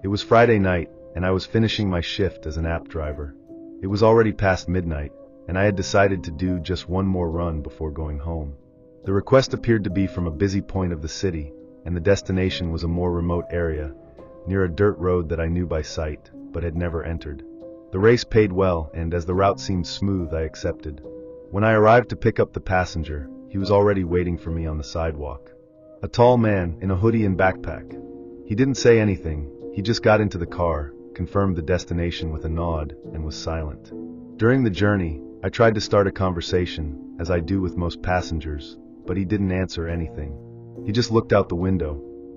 It was Friday night, and I was finishing my shift as an app driver. It was already past midnight, and I had decided to do just one more run before going home. The request appeared to be from a busy point of the city, and the destination was a more remote area, near a dirt road that I knew by sight, but had never entered. The race paid well, and as the route seemed smooth, I accepted. When I arrived to pick up the passenger, he was already waiting for me on the sidewalk. A tall man in a hoodie and backpack. He didn't say anything, he just got into the car, confirmed the destination with a nod, and was silent. During the journey, I tried to start a conversation, as I do with most passengers, but he didn't answer anything. He just looked out the window.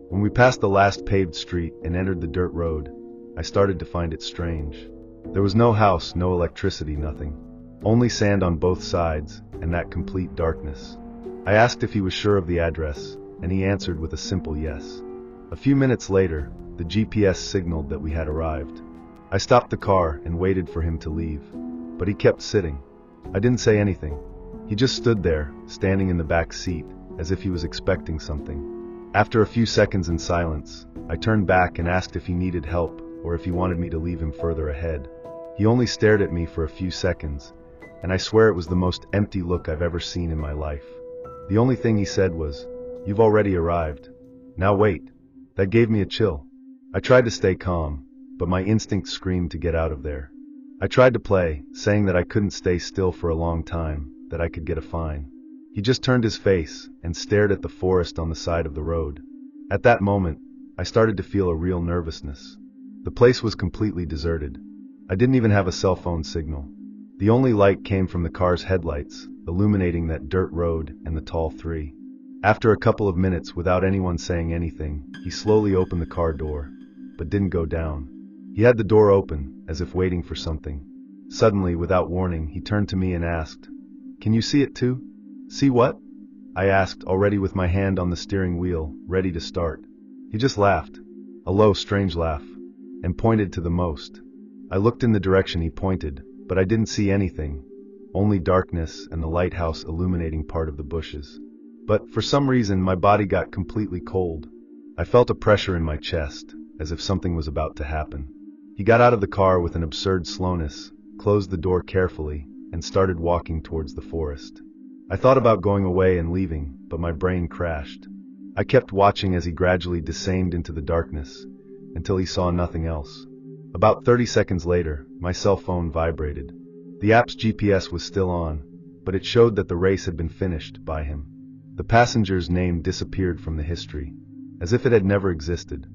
When we passed the last paved street and entered the dirt road, I started to find it strange. There was no house, no electricity, nothing. Only sand on both sides, and that complete darkness. I asked if he was sure of the address, and he answered with a simple yes. A few minutes later, the GPS signaled that we had arrived. I stopped the car and waited for him to leave, but he kept sitting. I didn't say anything. He just stood there, standing in the back seat, as if he was expecting something. After a few seconds in silence, I turned back and asked if he needed help or if he wanted me to leave him further ahead. He only stared at me for a few seconds, and I swear it was the most empty look I've ever seen in my life. The only thing he said was, "You've already arrived. Now wait." That gave me a chill. I tried to stay calm, but my instinct screamed to get out of there. I tried to play, saying that I couldn't stay still for a long time, that I could get a fine. He just turned his face and stared at the forest on the side of the road. At that moment, I started to feel a real nervousness. The place was completely deserted. I didn't even have a cell phone signal. The only light came from the car's headlights, illuminating that dirt road and the tall tree. After a couple of minutes without anyone saying anything, he slowly opened the car door, but didn't go down. He had the door open, as if waiting for something. Suddenly, without warning, he turned to me and asked, "Can you see it too?" "See what?" I asked, already with my hand on the steering wheel, ready to start. He just laughed, a low, strange laugh, and pointed to the most. I looked in the direction he pointed, but I didn't see anything, only darkness and the lighthouse illuminating part of the bushes. But, for some reason, my body got completely cold. I felt a pressure in my chest, as if something was about to happen. He got out of the car with an absurd slowness, closed the door carefully, and started walking towards the forest. I thought about going away and leaving, but my brain crashed. I kept watching as he gradually descended into the darkness, until he saw nothing else. About 30 seconds later, my cell phone vibrated. The app's GPS was still on, but it showed that the race had been finished by him. The passenger's name disappeared from the history, as if it had never existed.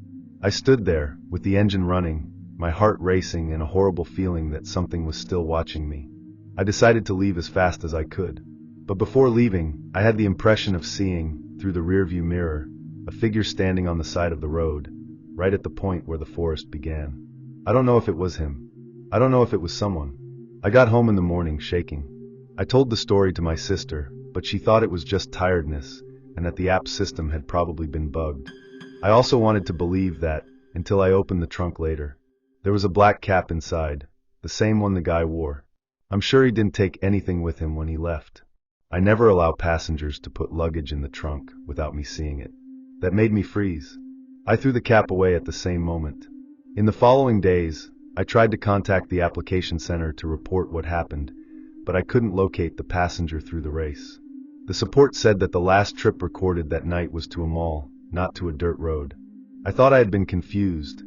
I stood there, with the engine running, my heart racing and a horrible feeling that something was still watching me. I decided to leave as fast as I could. But before leaving, I had the impression of seeing, through the rearview mirror, a figure standing on the side of the road, right at the point where the forest began. I don't know if it was him. I don't know if it was someone. I got home in the morning, shaking. I told the story to my sister, but she thought it was just tiredness, and that the app system had probably been bugged. I also wanted to believe that, until I opened the trunk later. There was a black cap inside, the same one the guy wore. I'm sure he didn't take anything with him when he left. I never allow passengers to put luggage in the trunk without me seeing it. That made me freeze. I threw the cap away at the same moment. In the following days, I tried to contact the application center to report what happened, but I couldn't locate the passenger through the race. The support said that the last trip recorded that night was to a mall, not to a dirt road. I thought I had been confused,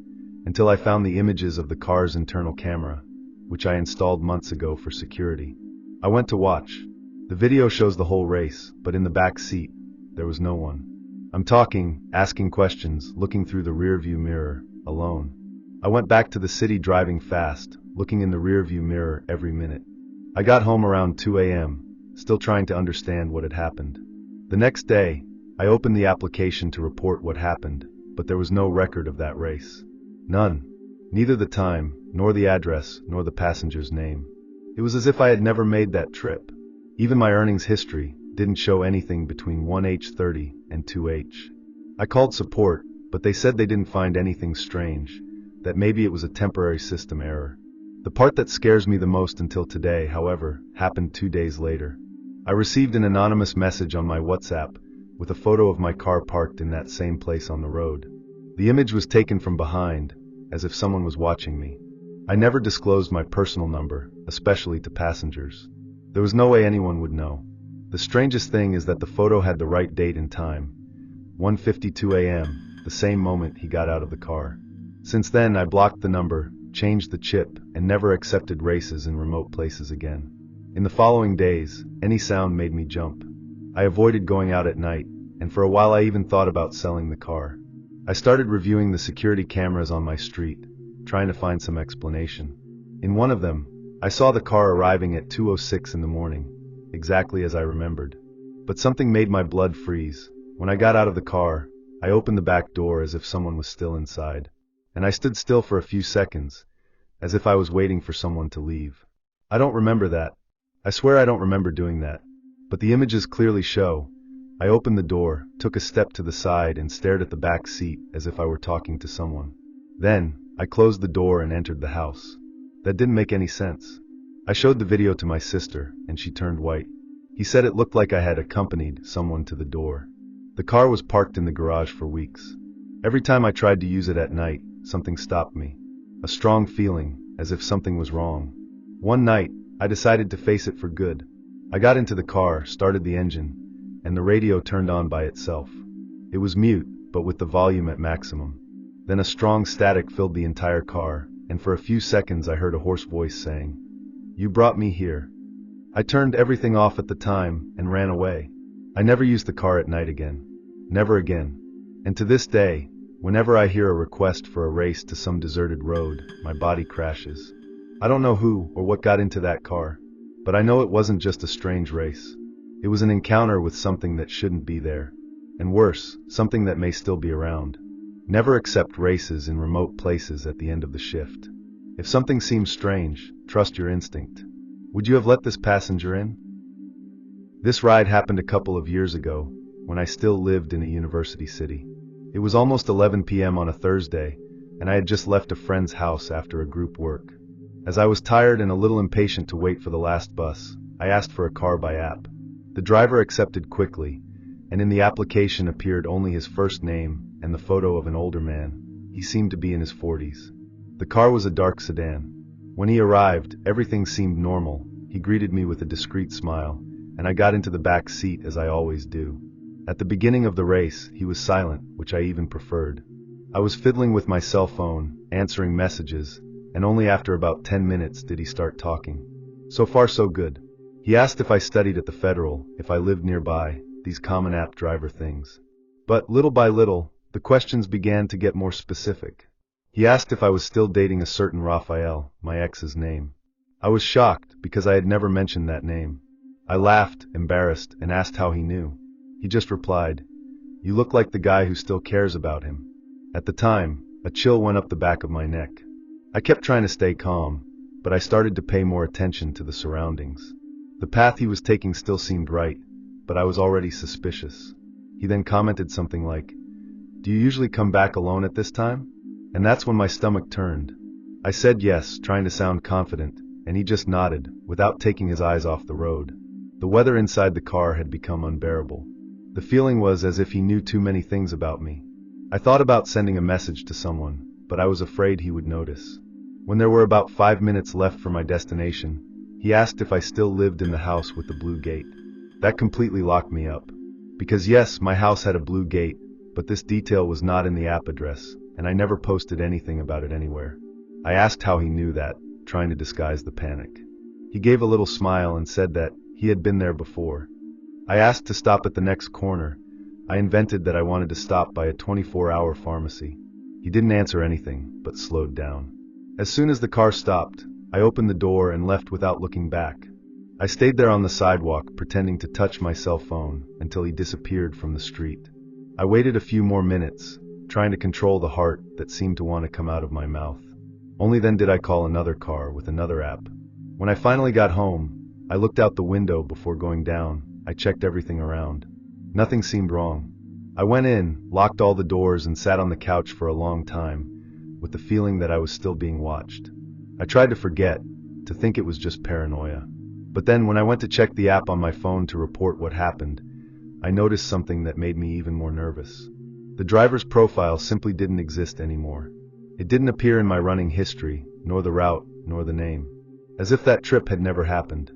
until I found the images of the car's internal camera, which I installed months ago for security. I went to watch. The video shows the whole race, but in the back seat, there was no one. I'm talking, asking questions, looking through the rearview mirror, alone. I went back to the city driving fast, looking in the rearview mirror every minute. I got home around 2 a.m., still trying to understand what had happened. The next day, I opened the application to report what happened, but there was no record of that race. None. Neither the time, nor the address, nor the passenger's name. It was as if I had never made that trip. Even my earnings history didn't show anything between 1H30 and 2H. I called support, but they said they didn't find anything strange, that maybe it was a temporary system error. The part that scares me the most until today, however, happened 2 days later. I received an anonymous message on my WhatsApp with a photo of my car parked in that same place on the road. The image was taken from behind, as if someone was watching me. I never disclosed my personal number, especially to passengers. There was no way anyone would know. The strangest thing is that the photo had the right date and time, 1:52 a.m., the same moment he got out of the car. Since then, I blocked the number, changed the chip, and never accepted races in remote places again. In the following days, any sound made me jump. I avoided going out at night, and for a while I even thought about selling the car. I started reviewing the security cameras on my street, trying to find some explanation. In one of them, I saw the car arriving at 2:06 in the morning, exactly as I remembered. But something made my blood freeze. When I got out of the car, I opened the back door as if someone was still inside. And I stood still for a few seconds, as if I was waiting for someone to leave. I don't remember that. I swear I don't remember doing that. But the images clearly show. I opened the door, took a step to the side, and stared at the back seat as if I were talking to someone. Then, I closed the door and entered the house. That didn't make any sense. I showed the video to my sister, and she turned white. He said it looked like I had accompanied someone to the door. The car was parked in the garage for weeks. Every time I tried to use it at night, something stopped me. A strong feeling, as if something was wrong. One night, I decided to face it for good. I got into the car, started the engine, and the radio turned on by itself. It was mute, but with the volume at maximum. Then a strong static filled the entire car, and for a few seconds I heard a hoarse voice saying, "You brought me here." I turned everything off at the time and ran away. I never used the car at night again. Never again. And to this day, whenever I hear a request for a race to some deserted road, my body crashes. I don't know who or what got into that car, but I know it wasn't just a strange race. It was an encounter with something that shouldn't be there. And worse, something that may still be around. Never accept races in remote places at the end of the shift. If something seems strange, trust your instinct. Would you have let this passenger in? This ride happened a couple of years ago, when I still lived in a university city. It was almost 11 p.m. on a Thursday, and I had just left a friend's house after a group work. As I was tired and a little impatient to wait for the last bus, I asked for a car by app. The driver accepted quickly, and in the application appeared only his first name and the photo of an older man. He seemed to be in his 40s. The car was a dark sedan. When he arrived, everything seemed normal. He greeted me with a discreet smile, and I got into the back seat as I always do. At the beginning of the race, he was silent, which I even preferred. I was fiddling with my cell phone, answering messages, and only after about 10 minutes did he start talking. So far so good. He asked if I studied at the Federal, if I lived nearby, these common app driver things. But little by little, the questions began to get more specific. He asked if I was still dating a certain Raphael, my ex's name. I was shocked because I had never mentioned that name. I laughed, embarrassed, and asked how he knew. He just replied, "You look like the guy who still cares about him." At the time, a chill went up the back of my neck. I kept trying to stay calm, but I started to pay more attention to the surroundings. The path he was taking still seemed right, but I was already suspicious. He then commented something like, "Do you usually come back alone at this time?" And that's when my stomach turned. I said yes, trying to sound confident, and he just nodded, without taking his eyes off the road. The weather inside the car had become unbearable. The feeling was as if he knew too many things about me. I thought about sending a message to someone, but I was afraid he would notice. When there were about 5 minutes left for my destination, he asked if I still lived in the house with the blue gate. That completely locked me up. Because yes, my house had a blue gate, but this detail was not in the app address, and I never posted anything about it anywhere. I asked how he knew that, trying to disguise the panic. He gave a little smile and said that he had been there before. I asked to stop at the next corner. I invented that I wanted to stop by a 24-hour pharmacy. He didn't answer anything, but slowed down. As soon as the car stopped, I opened the door and left without looking back. I stayed there on the sidewalk, pretending to touch my cell phone until he disappeared from the street. I waited a few more minutes, trying to control the heart that seemed to want to come out of my mouth. Only then did I call another car with another app. When I finally got home, I looked out the window before going down. I checked everything around. Nothing seemed wrong. I went in, locked all the doors, and sat on the couch for a long time, with the feeling that I was still being watched. I tried to forget, to think it was just paranoia. But then when I went to check the app on my phone to report what happened, I noticed something that made me even more nervous. The driver's profile simply didn't exist anymore. It didn't appear in my running history, nor the route, nor the name. As if that trip had never happened.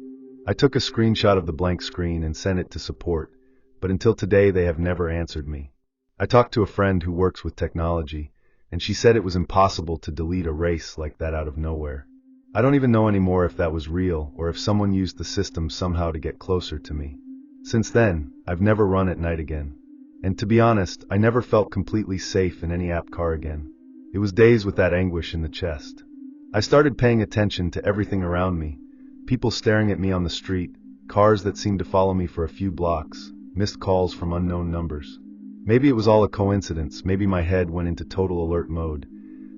I took a screenshot of the blank screen and sent it to support, but until today they have never answered me. I talked to a friend who works with technology, and she said it was impossible to delete a race like that out of nowhere. I don't even know anymore if that was real or if someone used the system somehow to get closer to me. Since then, I've never run at night again. And to be honest, I never felt completely safe in any app car again. It was days with that anguish in the chest. I started paying attention to everything around me. People staring at me on the street, cars that seemed to follow me for a few blocks, missed calls from unknown numbers. Maybe it was all a coincidence, maybe my head went into total alert mode.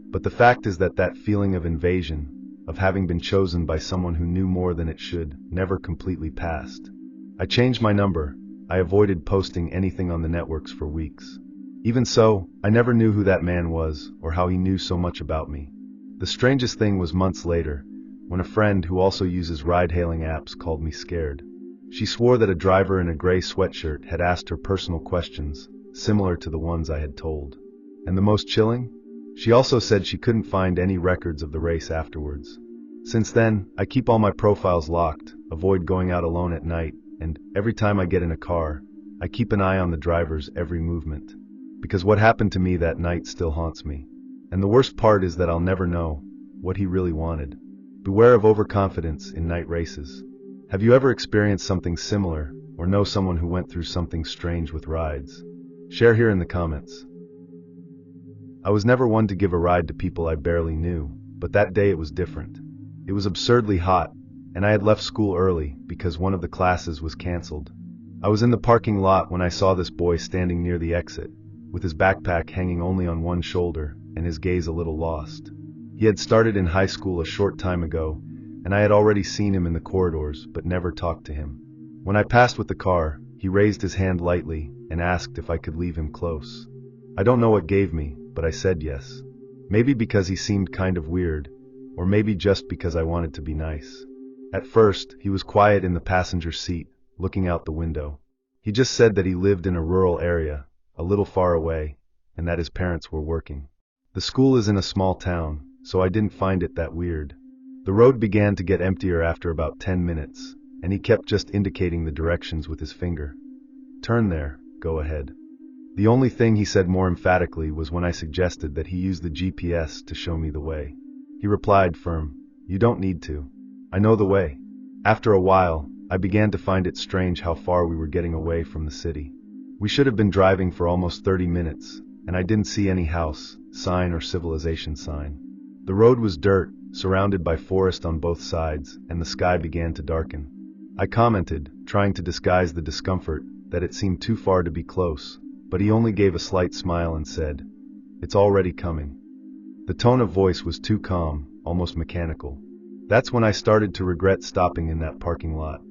But the fact is that feeling of invasion, of having been chosen by someone who knew more than it should, never completely passed. I changed my number. I avoided posting anything on the networks for weeks. Even so, I never knew who that man was or how he knew so much about me. The strangest thing was months later, when a friend who also uses ride-hailing apps called me scared. She swore that a driver in a gray sweatshirt had asked her personal questions, similar to the ones I had told. And the most chilling? She also said she couldn't find any records of the race afterwards. Since then, I keep all my profiles locked, avoid going out alone at night, and every time I get in a car, I keep an eye on the driver's every movement. Because what happened to me that night still haunts me. And the worst part is that I'll never know what he really wanted. Beware of overconfidence in night races. Have you ever experienced something similar, or know someone who went through something strange with rides? Share here in the comments. I was never one to give a ride to people I barely knew, but that day it was different. It was absurdly hot, and I had left school early because one of the classes was canceled. I was in the parking lot when I saw this boy standing near the exit, with his backpack hanging only on one shoulder and his gaze a little lost. He had started in high school a short time ago, and I had already seen him in the corridors but never talked to him. When I passed with the car, he raised his hand lightly and asked if I could leave him close. I don't know what gave me, but I said yes. Maybe because he seemed kind of weird, or maybe just because I wanted to be nice. At first, he was quiet in the passenger seat, looking out the window. He just said that he lived in a rural area, a little far away, and that his parents were working. The school is in a small town, so I didn't find it that weird. The road began to get emptier after about 10 minutes, and he kept just indicating the directions with his finger. Turn there, go ahead. The only thing he said more emphatically was when I suggested that he use the GPS to show me the way. He replied firm, "You don't need to. I know the way." After a while, I began to find it strange how far we were getting away from the city. We should have been driving for almost 30 minutes, and I didn't see any house, sign or civilization sign. The road was dirt, surrounded by forest on both sides, and the sky began to darken. I commented, trying to disguise the discomfort, that it seemed too far to be close, but he only gave a slight smile and said, "It's already coming." The tone of voice was too calm, almost mechanical. That's when I started to regret stopping in that parking lot.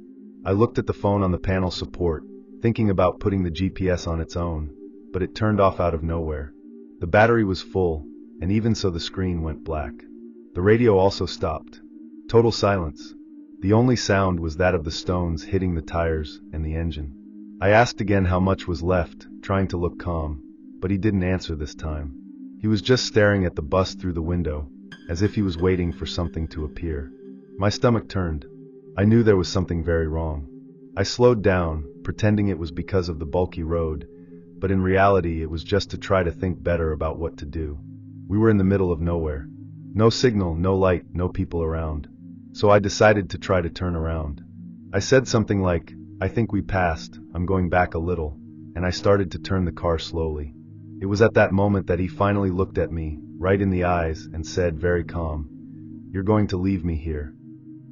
I looked at the phone on the panel support, thinking about putting the GPS on its own, but it turned off out of nowhere. The battery was full, and even so the screen went black. The radio also stopped. Total silence. The only sound was that of the stones hitting the tires and the engine. I asked again how much was left, trying to look calm, but he didn't answer this time. He was just staring at the bus through the window, as if he was waiting for something to appear. My stomach turned. I knew there was something very wrong. I slowed down, pretending it was because of the bulky road, but in reality it was just to try to think better about what to do. We were in the middle of nowhere. No signal, no light, no people around. So I decided to try to turn around. I said something like, "I think we passed, I'm going back a little," and I started to turn the car slowly. It was at that moment that he finally looked at me, right in the eyes, and said very calm, "You're going to leave me here."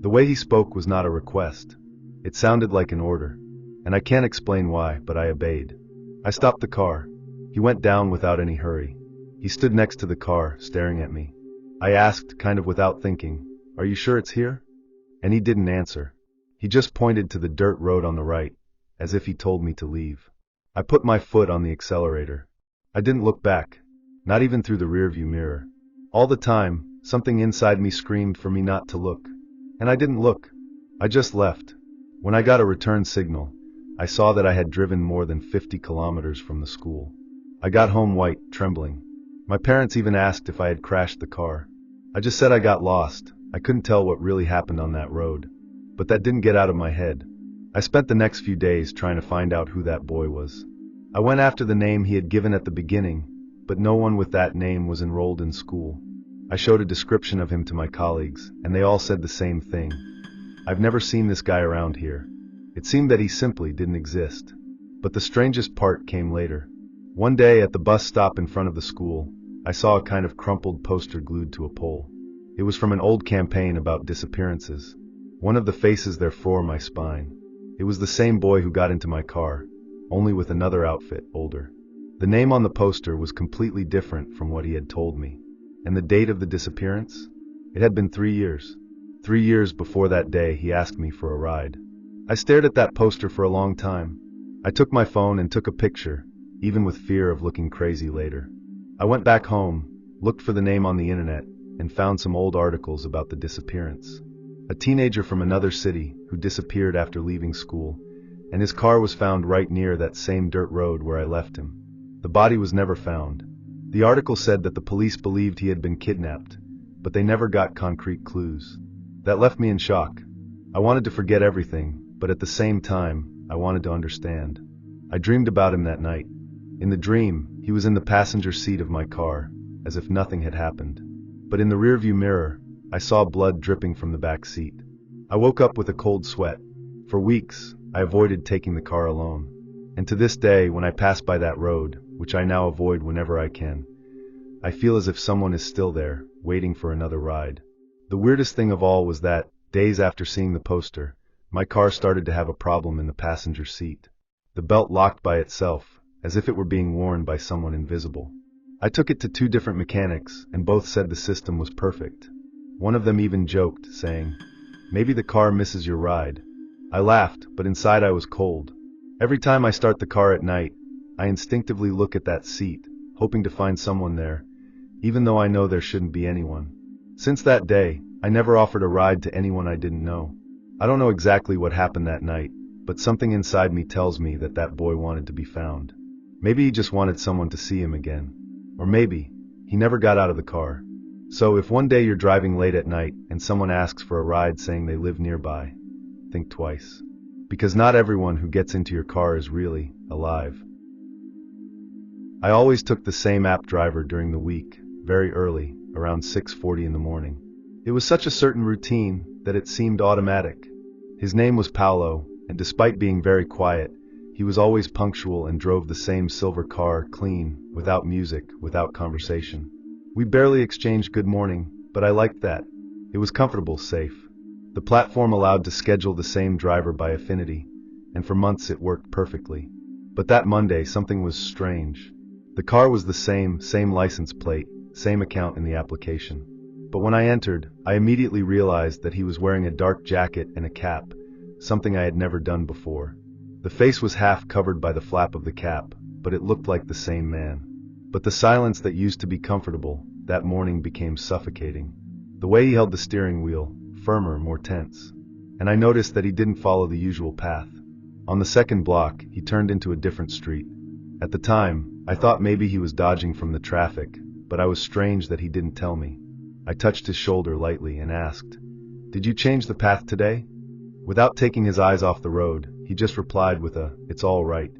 The way he spoke was not a request. It sounded like an order, and I can't explain why, but I obeyed. I stopped the car. He went down without any hurry. He stood next to the car, staring at me. I asked, kind of without thinking, "Are you sure it's here?" And he didn't answer. He just pointed to the dirt road on the right, as if he told me to leave. I put my foot on the accelerator. I didn't look back, not even through the rearview mirror. All the time, something inside me screamed for me not to look. And I didn't look. I just left. When I got a return signal, I saw that I had driven more than 50 kilometers from the school. I got home white, trembling. My parents even asked if I had crashed the car. I just said I got lost. I couldn't tell what really happened on that road. But that didn't get out of my head. I spent the next few days trying to find out who that boy was. I went after the name he had given at the beginning, but no one with that name was enrolled in school. I showed a description of him to my colleagues, and they all said the same thing. I've never seen this guy around here. It seemed that he simply didn't exist. But the strangest part came later. One day at the bus stop in front of the school, I saw a kind of crumpled poster glued to a pole. It was from an old campaign about disappearances. One of the faces there tore my spine. It was the same boy who got into my car, only with another outfit, older. The name on the poster was completely different from what he had told me. And the date of the disappearance? It had been 3 years. 3 years before that day he asked me for a ride. I stared at that poster for a long time. I took my phone and took a picture, even with fear of looking crazy later. I went back home, looked for the name on the internet, and found some old articles about the disappearance. A teenager from another city who disappeared after leaving school, and his car was found right near that same dirt road where I left him. The body was never found. The article said that the police believed he had been kidnapped, but they never got concrete clues. That left me in shock. I wanted to forget everything, but at the same time, I wanted to understand. I dreamed about him that night. In the dream, he was in the passenger seat of my car, as if nothing had happened. But in the rearview mirror, I saw blood dripping from the back seat. I woke up with a cold sweat. For weeks, I avoided taking the car alone. And to this day, when I pass by that road, which I now avoid whenever I can, I feel as if someone is still there, waiting for another ride. The weirdest thing of all was that, days after seeing the poster, my car started to have a problem in the passenger seat. The belt locked by itself, as if it were being worn by someone invisible. I took it to 2 different mechanics, and both said the system was perfect. One of them even joked, saying, "Maybe the car misses your ride." I laughed, but inside I was cold. Every time I start the car at night, I instinctively look at that seat, hoping to find someone there, even though I know there shouldn't be anyone. Since that day, I never offered a ride to anyone I didn't know. I don't know exactly what happened that night, but something inside me tells me that that boy wanted to be found. Maybe he just wanted someone to see him again. Or maybe he never got out of the car. So if one day you're driving late at night and someone asks for a ride saying they live nearby, think twice. Because not everyone who gets into your car is really alive. I always took the same app driver during the week, very early, around 6:40 in the morning. It was such a certain routine that it seemed automatic. His name was Paolo, and despite being very quiet, he was always punctual and drove the same silver car, clean, without music, without conversation. We barely exchanged good morning, but I liked that. It was comfortable, safe. The platform allowed to schedule the same driver by affinity, and for months it worked perfectly. But that Monday, something was strange. The car was the same license plate, same account in the application. But when I entered, I immediately realized that he was wearing a dark jacket and a cap, something I had never done before. The face was half covered by the flap of the cap, but it looked like the same man. But the silence that used to be comfortable, that morning became suffocating. The way he held the steering wheel, firmer, more tense. And I noticed that he didn't follow the usual path. On the second block, he turned into a different street. At the time, I thought maybe he was dodging from the traffic, but I was strange that he didn't tell me. I touched his shoulder lightly and asked, "Did you change the path today?" Without taking his eyes off the road, he just replied with a, "It's all right."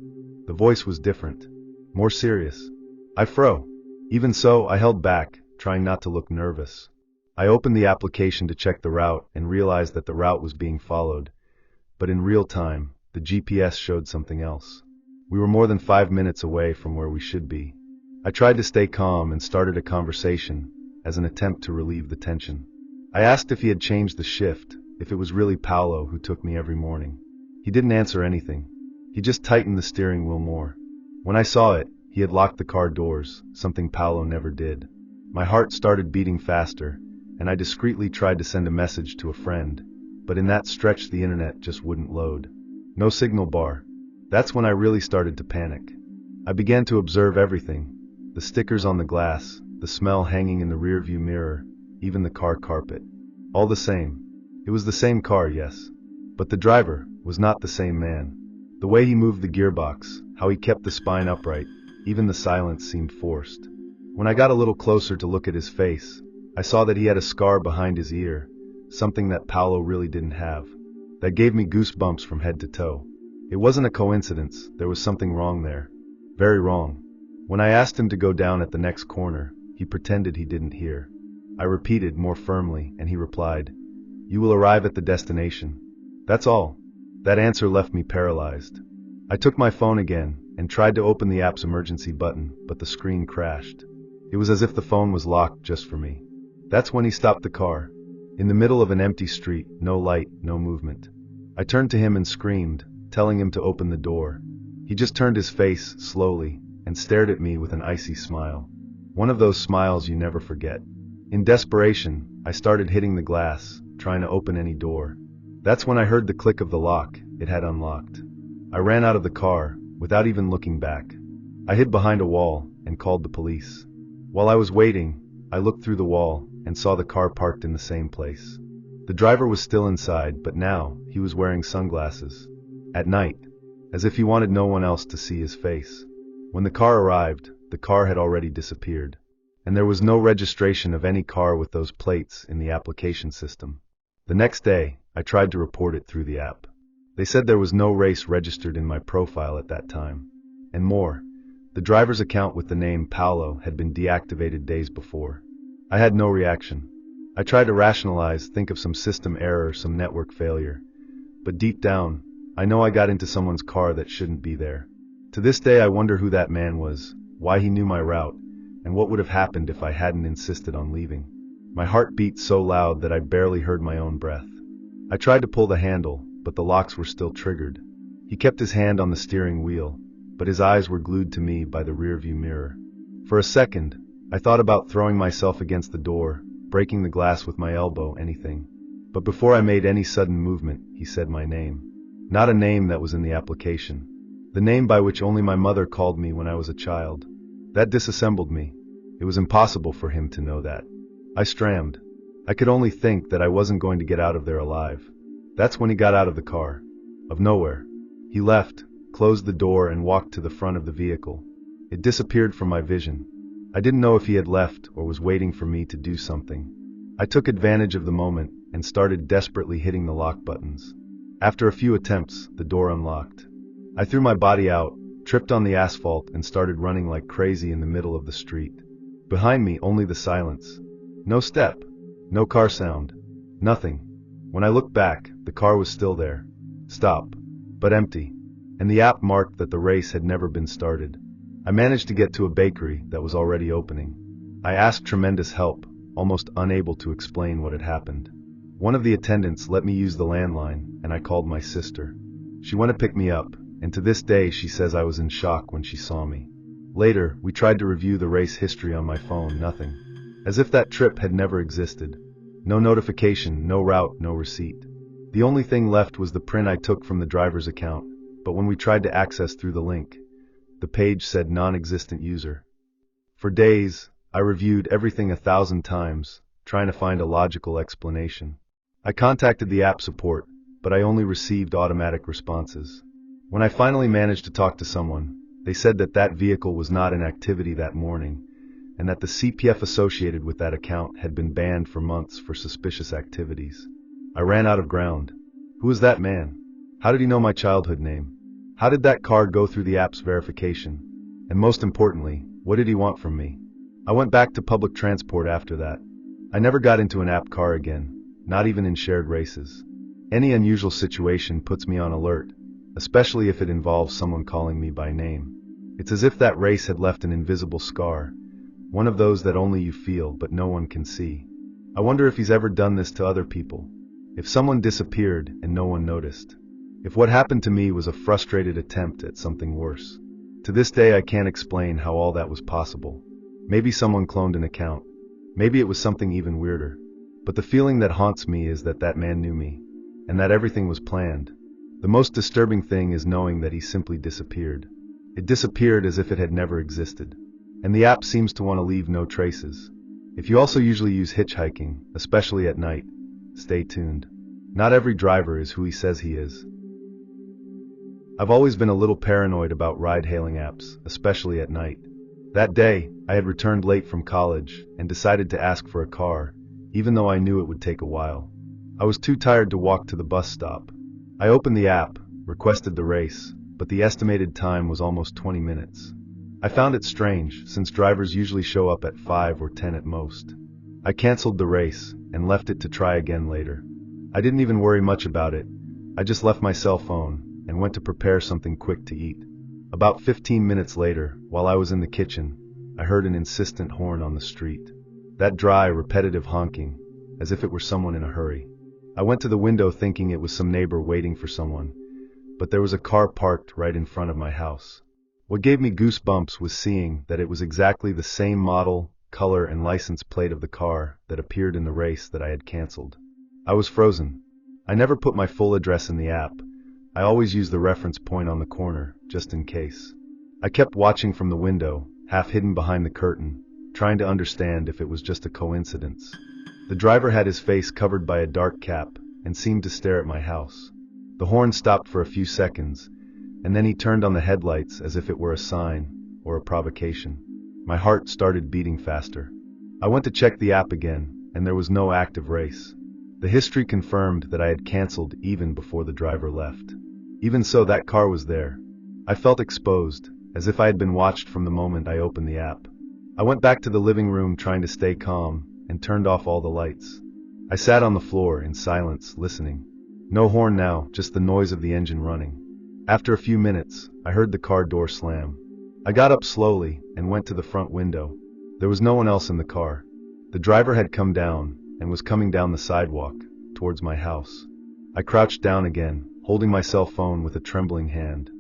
The voice was different, more serious. I froze. Even so, I held back, trying not to look nervous. I opened the application to check the route and realized that the route was being followed. But in real time, the GPS showed something else. We were more than 5 minutes away from where we should be. I tried to stay calm and started a conversation, as an attempt to relieve the tension. I asked if he had changed the shift, if it was really Paolo who took me every morning. He didn't answer anything. He just tightened the steering wheel more. When I saw it, he had locked the car doors, something Paolo never did. My heart started beating faster, and I discreetly tried to send a message to a friend, but in that stretch the internet just wouldn't load. No signal bar. That's when I really started to panic. I began to observe everything, the stickers on the glass, the smell hanging in the rearview mirror, even the car carpet. All the same. It was the same car, yes. But the driver was not the same man. The way he moved the gearbox, how he kept the spine upright, even the silence seemed forced. When I got a little closer to look at his face, I saw that he had a scar behind his ear, something that Paolo really didn't have. That gave me goosebumps from head to toe. It wasn't a coincidence, there was something wrong there. Very wrong. When I asked him to go down at the next corner, he pretended he didn't hear. I repeated more firmly, and he replied, "You will arrive at the destination. That's all." That answer left me paralyzed. I took my phone again and tried to open the app's emergency button, but the screen crashed. It was as if the phone was locked just for me. That's when he stopped the car. In the middle of an empty street, no light, no movement. I turned to him and screamed, telling him to open the door. He just turned his face, slowly, and stared at me with an icy smile. One of those smiles you never forget. In desperation, I started hitting the glass, trying to open any door. That's when I heard the click of the lock. It had unlocked. I ran out of the car, without even looking back. I hid behind a wall and called the police. While I was waiting, I looked through the wall and saw the car parked in the same place. The driver was still inside, but now he was wearing sunglasses. At night, as if he wanted no one else to see his face. When the car arrived, the car had already disappeared, and there was no registration of any car with those plates in the application system. The next day, I tried to report it through the app. They said there was no race registered in my profile at that time. And more, the driver's account with the name Paolo had been deactivated days before. I had no reaction. I tried to rationalize, think of some system error, some network failure. But deep down, I know I got into someone's car that shouldn't be there. To this day I wonder who that man was, why he knew my route, and what would have happened if I hadn't insisted on leaving. My heart beat so loud that I barely heard my own breath. I tried to pull the handle, but the locks were still triggered. He kept his hand on the steering wheel, but his eyes were glued to me by the rearview mirror. For a second, I thought about throwing myself against the door, breaking the glass with my elbow, anything. But before I made any sudden movement, he said my name. Not a name that was in the application. The name by which only my mother called me when I was a child. That disassembled me. It was impossible for him to know that. I strammed. I could only think that I wasn't going to get out of there alive. That's when he got out of the car. Of nowhere. He left, closed the door, and walked to the front of the vehicle. It disappeared from my vision. I didn't know if he had left or was waiting for me to do something. I took advantage of the moment and started desperately hitting the lock buttons. After a few attempts, the door unlocked. I threw my body out, tripped on the asphalt, and started running like crazy in the middle of the street. Behind me, only the silence. No step, no car sound, nothing. When I looked back, the car was still there. Stop, but empty. And the app marked that the race had never been started. I managed to get to a bakery that was already opening. I asked tremendous help, almost unable to explain what had happened. One of the attendants let me use the landline, and I called my sister. She went to pick me up, and to this day she says I was in shock when she saw me. Later, we tried to review the race history on my phone, nothing. As if that trip had never existed. No notification, no route, no receipt. The only thing left was the print I took from the driver's account, but when we tried to access through the link, the page said non-existent user. For days, I reviewed everything 1,000 times, trying to find a logical explanation. I contacted the app support, but I only received automatic responses. When I finally managed to talk to someone, they said that that vehicle was not in activity that morning, and that the CPF associated with that account had been banned for months for suspicious activities. I ran out of ground. Who was that man? How did he know my childhood name? How did that car go through the app's verification? And most importantly, what did he want from me? I went back to public transport after that. I never got into an app car again, not even in shared races. Any unusual situation puts me on alert, especially if it involves someone calling me by name. It's as if that race had left an invisible scar, one of those that only you feel but no one can see. I wonder if he's ever done this to other people. If someone disappeared and no one noticed. If what happened to me was a frustrated attempt at something worse. To this day I can't explain how all that was possible. Maybe someone cloned an account. Maybe it was something even weirder. But the feeling that haunts me is that that man knew me, and that everything was planned. The most disturbing thing is knowing that he simply disappeared. It disappeared as if it had never existed. And the app seems to want to leave no traces. If you also usually use hitchhiking, especially at night, stay tuned. Not every driver is who he says he is. I've always been a little paranoid about ride-hailing apps, especially at night. That day, I had returned late from college and decided to ask for a car, even though I knew it would take a while. I was too tired to walk to the bus stop. I opened the app, requested the race, but the estimated time was almost 20 minutes. I found it strange, since drivers usually show up at 5 or 10 at most. I canceled the race and left it to try again later. I didn't even worry much about it. I just left my cell phone and went to prepare something quick to eat. About 15 minutes later, while I was in the kitchen, I heard an insistent horn on the street. That dry, repetitive honking, as if it were someone in a hurry. I went to the window thinking it was some neighbor waiting for someone, but there was a car parked right in front of my house. What gave me goosebumps was seeing that it was exactly the same model, color, and license plate of the car that appeared in the race that I had canceled. I was frozen. I never put my full address in the app. I always use the reference point on the corner, just in case. I kept watching from the window, half hidden behind the curtain, trying to understand if it was just a coincidence. The driver had his face covered by a dark cap and seemed to stare at my house. The horn stopped for a few seconds, and then he turned on the headlights as if it were a sign or a provocation. My heart started beating faster. I went to check the app again, and there was no active race. The history confirmed that I had canceled even before the driver left. Even so, that car was there. I felt exposed, as if I had been watched from the moment I opened the app. I went back to the living room trying to stay calm and turned off all the lights. I sat on the floor in silence, listening. No horn now, just the noise of the engine running. After a few minutes, I heard the car door slam. I got up slowly and went to the front window. There was no one else in the car. The driver had come down and was coming down the sidewalk towards my house. I crouched down again, holding my cell phone with a trembling hand.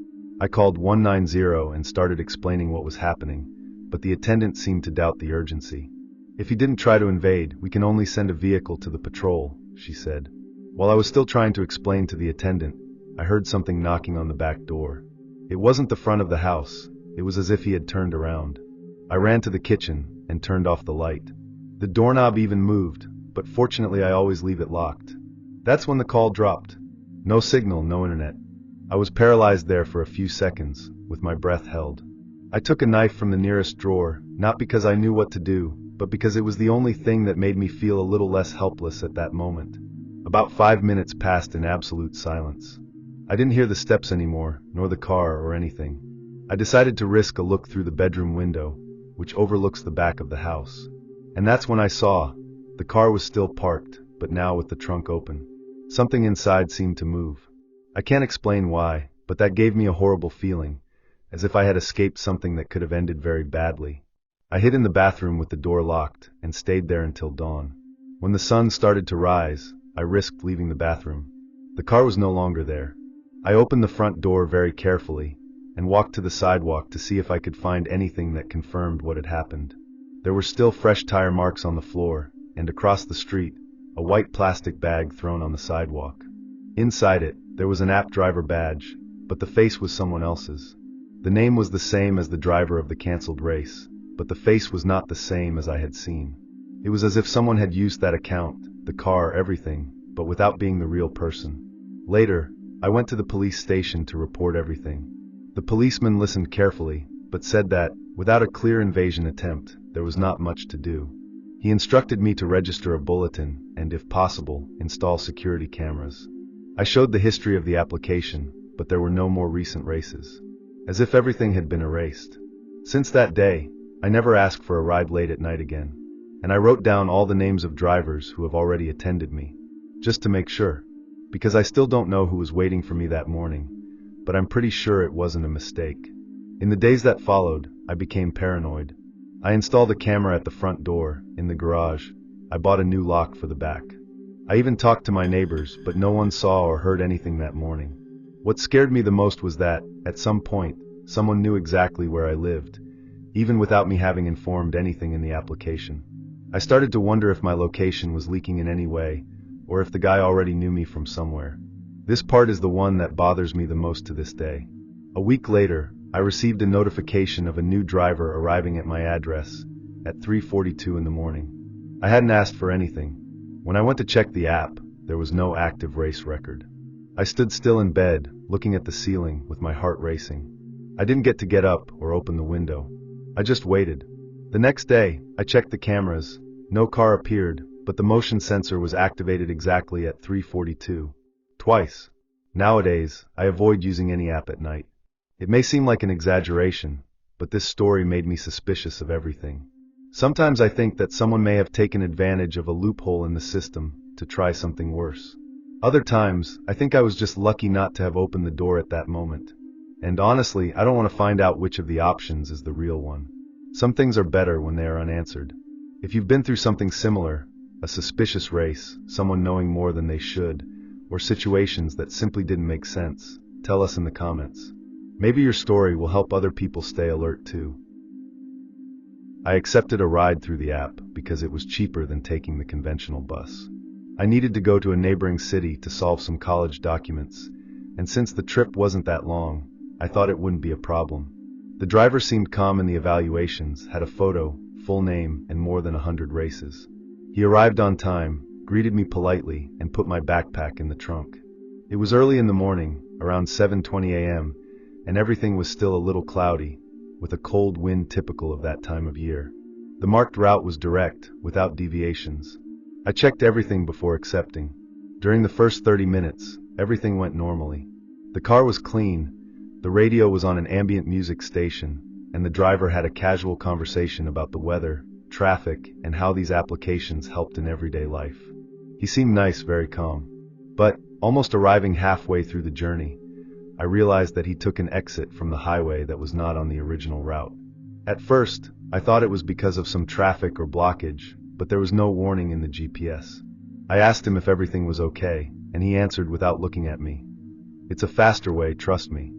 I called 190 and started explaining what was happening, but the attendant seemed to doubt the urgency. "If he didn't try to invade, we can only send a vehicle to the patrol," she said. While I was still trying to explain to the attendant, I heard something knocking on the back door. It wasn't the front of the house. It was as if he had turned around. I ran to the kitchen and turned off the light. The doorknob even moved, but fortunately I always leave it locked. That's when the call dropped. No signal, no internet. I was paralyzed there for a few seconds, with my breath held. I took a knife from the nearest drawer, not because I knew what to do, but because it was the only thing that made me feel a little less helpless at that moment. About 5 minutes passed in absolute silence. I didn't hear the steps anymore, nor the car or anything. I decided to risk a look through the bedroom window, which overlooks the back of the house. And that's when I saw. The car was still parked, but now with the trunk open. Something inside seemed to move. I can't explain why, but that gave me a horrible feeling, as if I had escaped something that could have ended very badly. I hid in the bathroom with the door locked and stayed there until dawn. When the sun started to rise, I risked leaving the bathroom. The car was no longer there. I opened the front door very carefully and walked to the sidewalk to see if I could find anything that confirmed what had happened. There were still fresh tire marks on the floor, and across the street, a white plastic bag thrown on the sidewalk. Inside it, there was an app driver badge, but the face was someone else's. The name was the same as the driver of the canceled race, but the face was not the same as I had seen. It was as if someone had used that account, the car, everything, but without being the real person. Later, I went to the police station to report everything. The policeman listened carefully, but said that, without a clear invasion attempt, there was not much to do. He instructed me to register a bulletin and, if possible, install security cameras. I showed the history of the application, but there were no more recent races. As if everything had been erased. Since that day, I never asked for a ride late at night again. And I wrote down all the names of drivers who have already attended me, just to make sure. Because I still don't know who was waiting for me that morning, but I'm pretty sure it wasn't a mistake. In the days that followed, I became paranoid. I installed a camera at the front door, in the garage. I bought a new lock for the back. I even talked to my neighbors, but no one saw or heard anything that morning. What scared me the most was that, at some point, someone knew exactly where I lived, even without me having informed anything in the application. I started to wonder if my location was leaking in any way, or if the guy already knew me from somewhere. This part is the one that bothers me the most to this day. A week later, I received a notification of a new driver arriving at my address at 3:42 in the morning. I hadn't asked for anything. When I went to check the app, there was no active race record. I stood still in bed, looking at the ceiling with my heart racing. I didn't get up or open the window. I just waited. The next day, I checked the cameras. No car appeared, but the motion sensor was activated exactly at 3:42. Twice. Nowadays, I avoid using any app at night. It may seem like an exaggeration, but this story made me suspicious of everything. Sometimes I think that someone may have taken advantage of a loophole in the system to try something worse. Other times, I think I was just lucky not to have opened the door at that moment. And honestly, I don't want to find out which of the options is the real one. Some things are better when they are unanswered. If you've been through something similar, a suspicious race, someone knowing more than they should, or situations that simply didn't make sense, tell us in the comments. Maybe your story will help other people stay alert too. I accepted a ride through the app because it was cheaper than taking the conventional bus. I needed to go to a neighboring city to solve some college documents, and since the trip wasn't that long, I thought it wouldn't be a problem. The driver seemed calm in the evaluations, had a photo, full name, and more than 100 races. He arrived on time, greeted me politely, and put my backpack in the trunk. It was early in the morning, around 7:20 a.m., and everything was still a little cloudy, with a cold wind typical of that time of year. The marked route was direct, without deviations. I checked everything before accepting. During the first 30 minutes, everything went normally. The car was clean, the radio was on an ambient music station, and the driver had a casual conversation about the weather, traffic, and how these applications helped in everyday life. He seemed nice, very calm. But, almost arriving halfway through the journey, I realized that he took an exit from the highway that was not on the original route. At first, I thought it was because of some traffic or blockage, but there was no warning in the GPS. I asked him if everything was okay, and he answered without looking at me. "It's a faster way, trust me."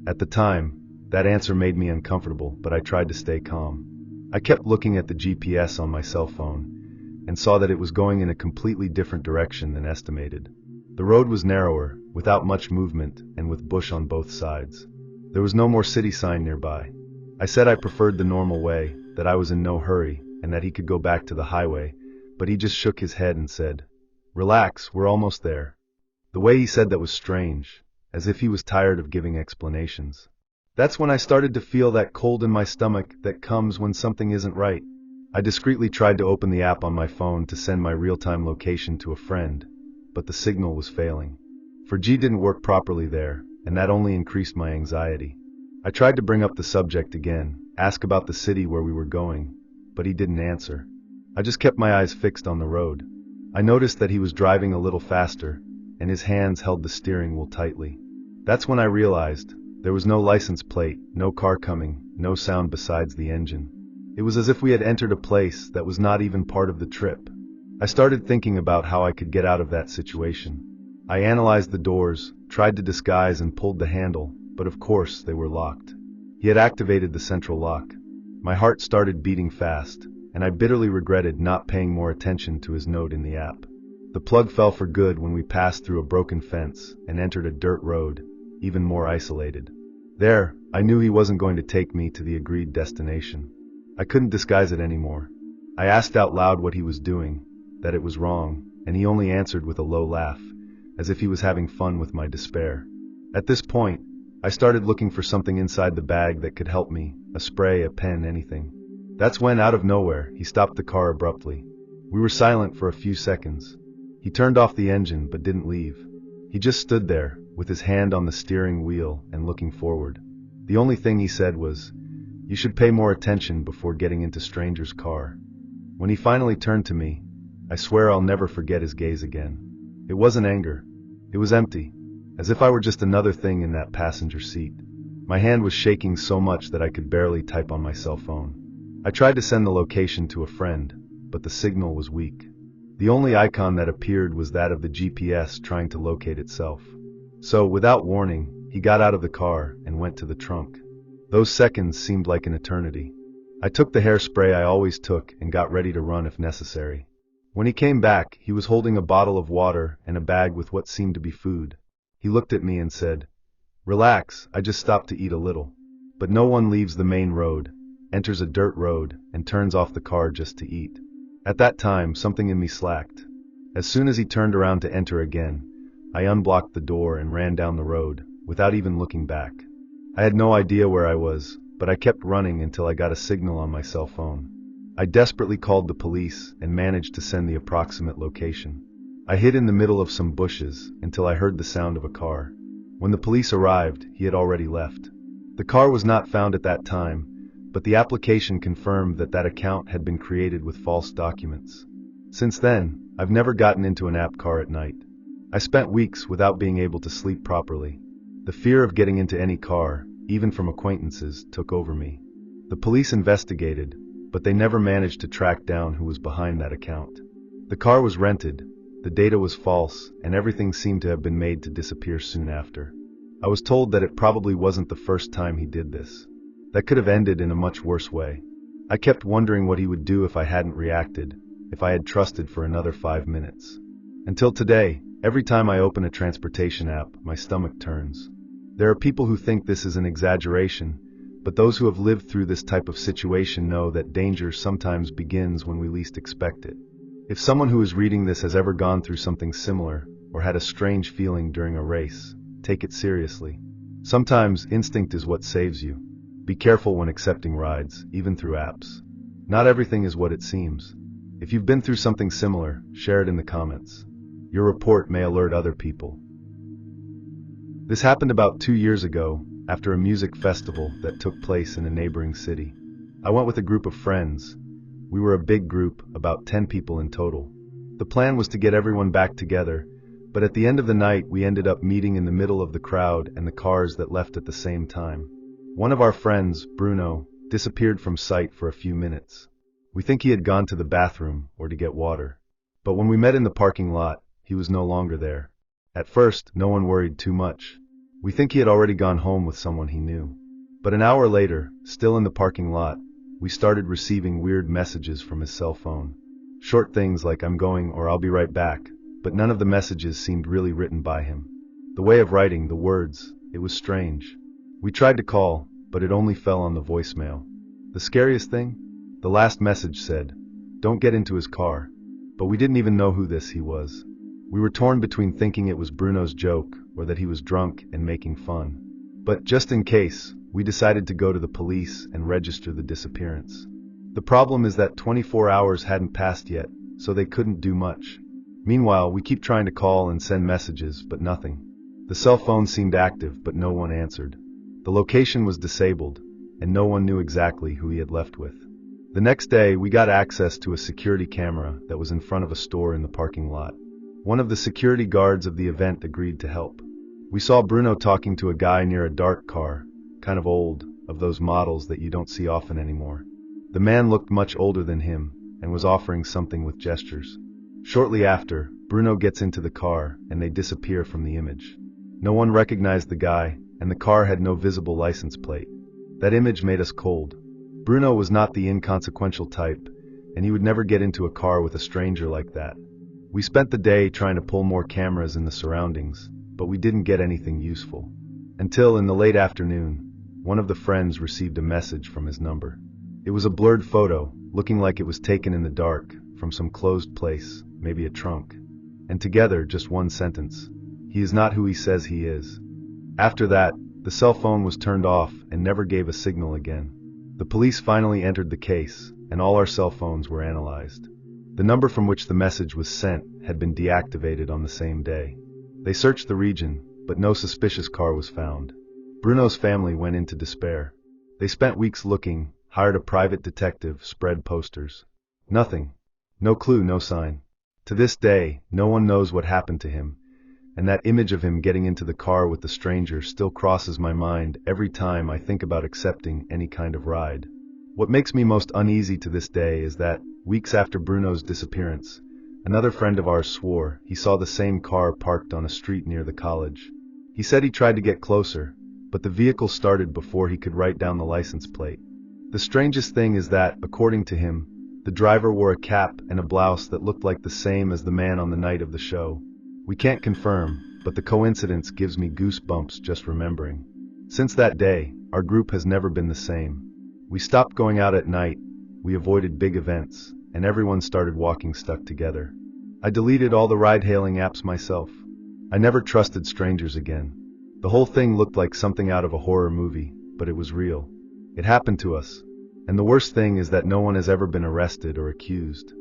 At the time, that answer made me uncomfortable, but I tried to stay calm. I kept looking at the GPS on my cell phone, and saw that it was going in a completely different direction than estimated. The road was narrower, without much movement, and with bush on both sides. There was no more city sign nearby. I said I preferred the normal way, that I was in no hurry, and that he could go back to the highway, but he just shook his head and said, "Relax, we're almost there." The way he said that was strange, as if he was tired of giving explanations. That's when I started to feel that cold in my stomach that comes when something isn't right. I discreetly tried to open the app on my phone to send my real-time location to a friend, but the signal was failing. 4G didn't work properly there, and that only increased my anxiety. I tried to bring up the subject again, ask about the city where we were going, but he didn't answer. I just kept my eyes fixed on the road. I noticed that he was driving a little faster, and his hands held the steering wheel tightly. That's when I realized there was no license plate, no car coming, no sound besides the engine. It was as if we had entered a place that was not even part of the trip. I started thinking about how I could get out of that situation. I analyzed the doors, tried to disguise and pulled the handle, but of course they were locked. He had activated the central lock. My heart started beating fast, and I bitterly regretted not paying more attention to his note in the app. The plug fell for good when we passed through a broken fence and entered a dirt road, even more isolated. There, I knew he wasn't going to take me to the agreed destination. I couldn't disguise it anymore. I asked out loud what he was doing, that it was wrong, and he only answered with a low laugh, as if he was having fun with my despair. At this point, I started looking for something inside the bag that could help me, a spray, a pen, anything. That's when, out of nowhere, he stopped the car abruptly. We were silent for a few seconds. He turned off the engine but didn't leave. He just stood there, with his hand on the steering wheel and looking forward. The only thing he said was, "You should pay more attention before getting into strangers' car." When he finally turned to me, I swear I'll never forget his gaze again. It wasn't anger. It was empty, as if I were just another thing in that passenger seat. My hand was shaking so much that I could barely type on my cell phone. I tried to send the location to a friend, but the signal was weak. The only icon that appeared was that of the GPS trying to locate itself. So, without warning, he got out of the car and went to the trunk. Those seconds seemed like an eternity. I took the hairspray I always took and got ready to run if necessary. When he came back, he was holding a bottle of water and a bag with what seemed to be food. He looked at me and said, "Relax, I just stopped to eat a little." But no one leaves the main road, enters a dirt road, and turns off the car just to eat. At that time, something in me slacked. As soon as he turned around to enter again, I unblocked the door and ran down the road, without even looking back. I had no idea where I was, but I kept running until I got a signal on my cell phone. I desperately called the police and managed to send the approximate location. I hid in the middle of some bushes until I heard the sound of a car. When the police arrived, he had already left. The car was not found at that time, but the application confirmed that that account had been created with false documents. Since then, I've never gotten into an app car at night. I spent weeks without being able to sleep properly. The fear of getting into any car, even from acquaintances, took over me. The police investigated, but they never managed to track down who was behind that account. The car was rented, the data was false, and everything seemed to have been made to disappear soon after. I was told that it probably wasn't the first time he did this. That could have ended in a much worse way. I kept wondering what he would do if I hadn't reacted, if I had trusted for another 5 minutes. Until today, every time I open a transportation app, my stomach turns. There are people who think this is an exaggeration, but those who have lived through this type of situation know that danger sometimes begins when we least expect it. If someone who is reading this has ever gone through something similar, or had a strange feeling during a race, take it seriously. Sometimes instinct is what saves you. Be careful when accepting rides, even through apps. Not everything is what it seems. If you've been through something similar, share it in the comments. Your report may alert other people. This happened about 2 years ago, after a music festival that took place in a neighboring city. I went with a group of friends. We were a big group, about 10 people in total. The plan was to get everyone back together, but at the end of the night we ended up meeting in the middle of the crowd and the cars that left at the same time. One of our friends, Bruno, disappeared from sight for a few minutes. We think he had gone to the bathroom or to get water. But when we met in the parking lot, he was no longer there. At first, no one worried too much. We think he had already gone home with someone he knew. But an hour later, still in the parking lot, we started receiving weird messages from his cell phone. Short things like "I'm going" or "I'll be right back," but none of the messages seemed really written by him. The way of writing, the words, it was strange. We tried to call, but it only fell on the voicemail. The scariest thing? The last message said, "Don't get into his car." But we didn't even know who he was. We were torn between thinking it was Bruno's joke or that he was drunk and making fun. But just in case, we decided to go to the police and register the disappearance. The problem is that 24 hours hadn't passed yet, so they couldn't do much. Meanwhile, we keep trying to call and send messages, but nothing. The cell phone seemed active, but no one answered. The location was disabled, and no one knew exactly who he had left with. The next day, we got access to a security camera that was in front of a store in the parking lot. One of the security guards of the event agreed to help. We saw Bruno talking to a guy near a dark car, kind of old, of those models that you don't see often anymore. The man looked much older than him, and was offering something with gestures. Shortly after, Bruno gets into the car, and they disappear from the image. No one recognized the guy, and the car had no visible license plate. That image made us cold. Bruno was not the inconsequential type, and he would never get into a car with a stranger like that. We spent the day trying to pull more cameras in the surroundings, but we didn't get anything useful. Until in the late afternoon, one of the friends received a message from his number. It was a blurred photo, looking like it was taken in the dark, from some closed place, maybe a trunk. And together, just one sentence: "He is not who he says he is." After that, the cell phone was turned off and never gave a signal again. The police finally entered the case, and all our cell phones were analyzed. The number from which the message was sent had been deactivated on the same day. They searched the region, but no suspicious car was found. Bruno's family went into despair. They spent weeks looking, hired a private detective, spread posters. Nothing. No clue, no sign. To this day, no one knows what happened to him, and that image of him getting into the car with the stranger still crosses my mind every time I think about accepting any kind of ride. What makes me most uneasy to this day is that, weeks after Bruno's disappearance, another friend of ours swore he saw the same car parked on a street near the college. He said he tried to get closer, but the vehicle started before he could write down the license plate. The strangest thing is that, according to him, the driver wore a cap and a blouse that looked like the same as the man on the night of the show. We can't confirm, but the coincidence gives me goosebumps just remembering. Since that day, our group has never been the same. We stopped going out at night, we avoided big events, and everyone started walking stuck together. I deleted all the ride-hailing apps myself. I never trusted strangers again. The whole thing looked like something out of a horror movie, but it was real. It happened to us. And the worst thing is that no one has ever been arrested or accused.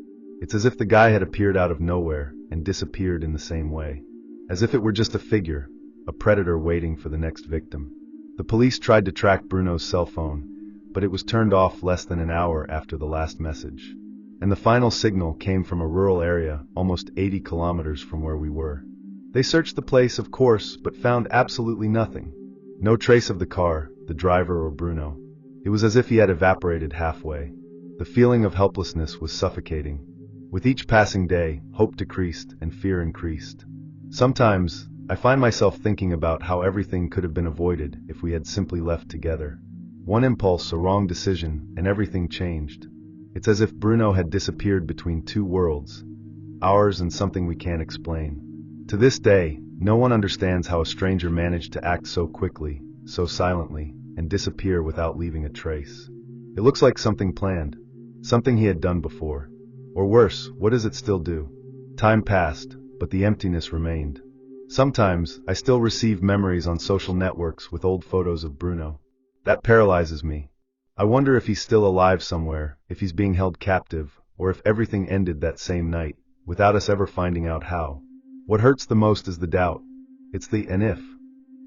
It's as if the guy had appeared out of nowhere and disappeared in the same way. As if it were just a figure, a predator waiting for the next victim. The police tried to track Bruno's cell phone, but it was turned off less than an hour after the last message. And the final signal came from a rural area almost 80 kilometers from where we were. They searched the place, of course, but found absolutely nothing. No trace of the car, the driver, or Bruno. It was as if he had evaporated halfway. The feeling of helplessness was suffocating. With each passing day, hope decreased and fear increased. Sometimes, I find myself thinking about how everything could have been avoided if we had simply left together. One impulse, a wrong decision, and everything changed. It's as if Bruno had disappeared between two worlds, ours and something we can't explain. To this day, no one understands how a stranger managed to act so quickly, so silently, and disappear without leaving a trace. It looks like something planned, something he had done before. Or worse, what does it still do? Time passed, but the emptiness remained. Sometimes, I still receive memories on social networks with old photos of Bruno. That paralyzes me. I wonder if he's still alive somewhere, if he's being held captive, or if everything ended that same night, without us ever finding out how. What hurts the most is the doubt. It's the "and if."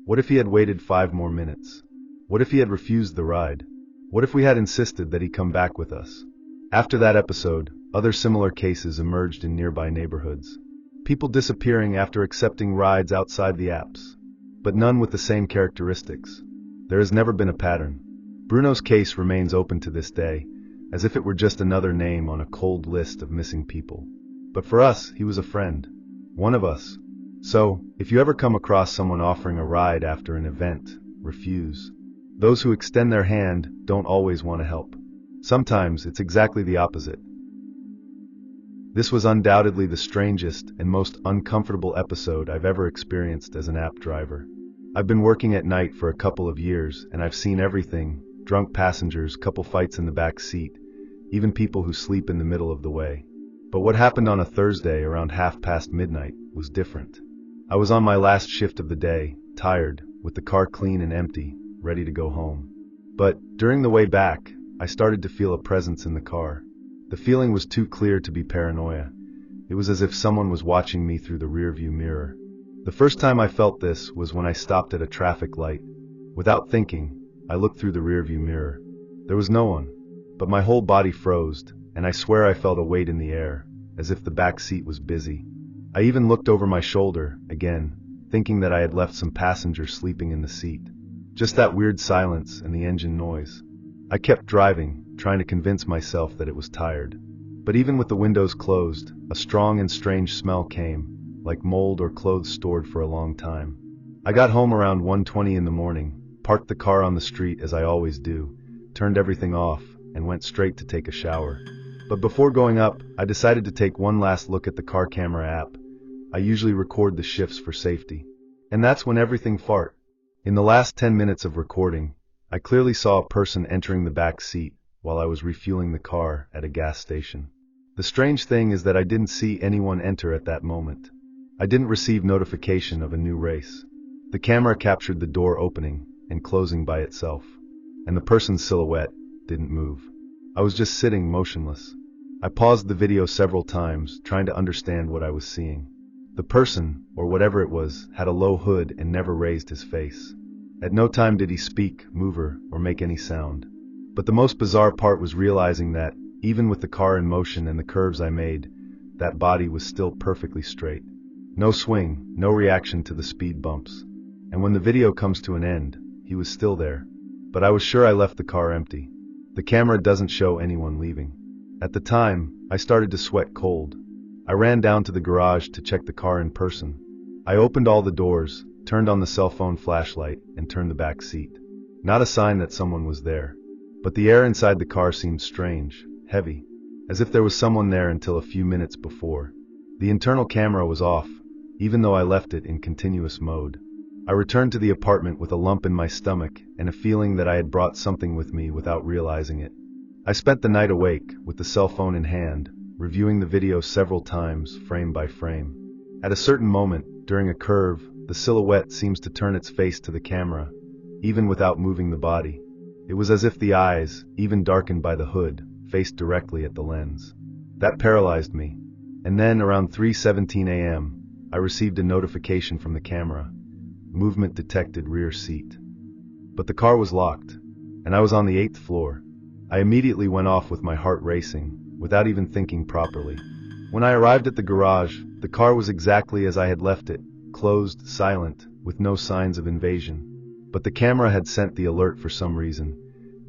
What if he had waited 5 more minutes? What if he had refused the ride? What if we had insisted that he come back with us? After that episode, other similar cases emerged in nearby neighborhoods. People disappearing after accepting rides outside the apps. But none with the same characteristics. There has never been a pattern. Bruno's case remains open to this day, as if it were just another name on a cold list of missing people. But for us, he was a friend. One of us. So, if you ever come across someone offering a ride after an event, refuse. Those who extend their hand don't always want to help. Sometimes it's exactly the opposite. This was undoubtedly the strangest and most uncomfortable episode I've ever experienced as an app driver. I've been working at night for a couple of years, and I've seen everything: drunk passengers, couple fights in the back seat, even people who sleep in the middle of the way. But what happened on a Thursday around midnight was different. I was on my last shift of the day, tired, with the car clean and empty, ready to go home. But, during the way back, I started to feel a presence in the car. The feeling was too clear to be paranoia. It was as if someone was watching me through the rearview mirror. The first time I felt this was when I stopped at a traffic light. Without thinking, I looked through the rearview mirror. There was no one, but my whole body froze, and I swear I felt a weight in the air, as if the back seat was busy. I even looked over my shoulder, again, thinking that I had left some passengers sleeping in the seat. Just that weird silence and the engine noise. I kept driving, trying to convince myself that it was tired. But even with the windows closed, a strong and strange smell came, like mold or clothes stored for a long time. I got home around 1:20 in the morning, parked the car on the street as I always do, turned everything off, and went straight to take a shower. But before going up, I decided to take one last look at the car camera app. I usually record the shifts for safety. And that's when everything fart. In the last 10 minutes of recording, I clearly saw a person entering the back seat while I was refueling the car at a gas station. The strange thing is that I didn't see anyone enter at that moment. I didn't receive notification of a new race. The camera captured the door opening and closing by itself, and the person's silhouette didn't move. I was just sitting motionless. I paused the video several times, trying to understand what I was seeing. The person, or whatever it was, had a low hood and never raised his face. At no time did he speak, move, or make any sound. But the most bizarre part was realizing that, even with the car in motion and the curves I made, that body was still perfectly straight. No swing, no reaction to the speed bumps. And when the video comes to an end, he was still there. But I was sure I left the car empty. The camera doesn't show anyone leaving. At the time, I started to sweat cold. I ran down to the garage to check the car in person. I opened all the doors, turned on the cell phone flashlight, and turned the back seat. Not a sign that someone was there. But the air inside the car seemed strange, heavy, as if there was someone there until a few minutes before. The internal camera was off, even though I left it in continuous mode. I returned to the apartment with a lump in my stomach and a feeling that I had brought something with me without realizing it. I spent the night awake, with the cell phone in hand, reviewing the video several times, frame by frame. At a certain moment, during a curve, the silhouette seems to turn its face to the camera, even without moving the body. It was as if the eyes, even darkened by the hood, faced directly at the lens. That paralyzed me. And then, around 3:17 a.m., I received a notification from the camera. Movement detected, rear seat. But the car was locked, and I was on the 8th floor. I immediately went off with my heart racing, without even thinking properly. When I arrived at the garage, the car was exactly as I had left it, closed, silent, with no signs of invasion. But the camera had sent the alert for some reason,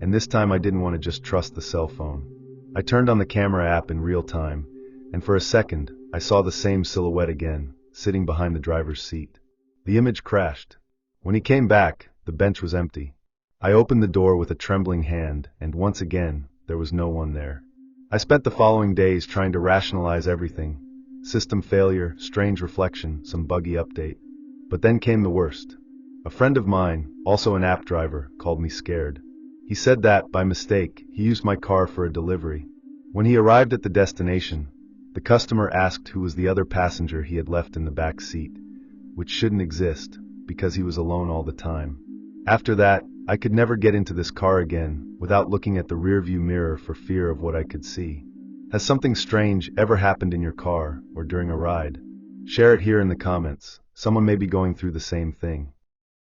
and this time I didn't want to just trust the cell phone. I turned on the camera app in real time, and for a second, I saw the same silhouette again, sitting behind the driver's seat. The image crashed. When he came back, the bench was empty. I opened the door with a trembling hand, and once again, there was no one there. I spent the following days trying to rationalize everything. System failure, strange reflection, some buggy update. But then came the worst. A friend of mine, also an app driver, called me scared. He said that, by mistake, he used my car for a delivery. When he arrived at the destination, the customer asked who was the other passenger he had left in the back seat, which shouldn't exist, because he was alone all the time. After that, I could never get into this car again without looking at the rearview mirror for fear of what I could see. Has something strange ever happened in your car or during a ride? Share it here in the comments. Someone may be going through the same thing.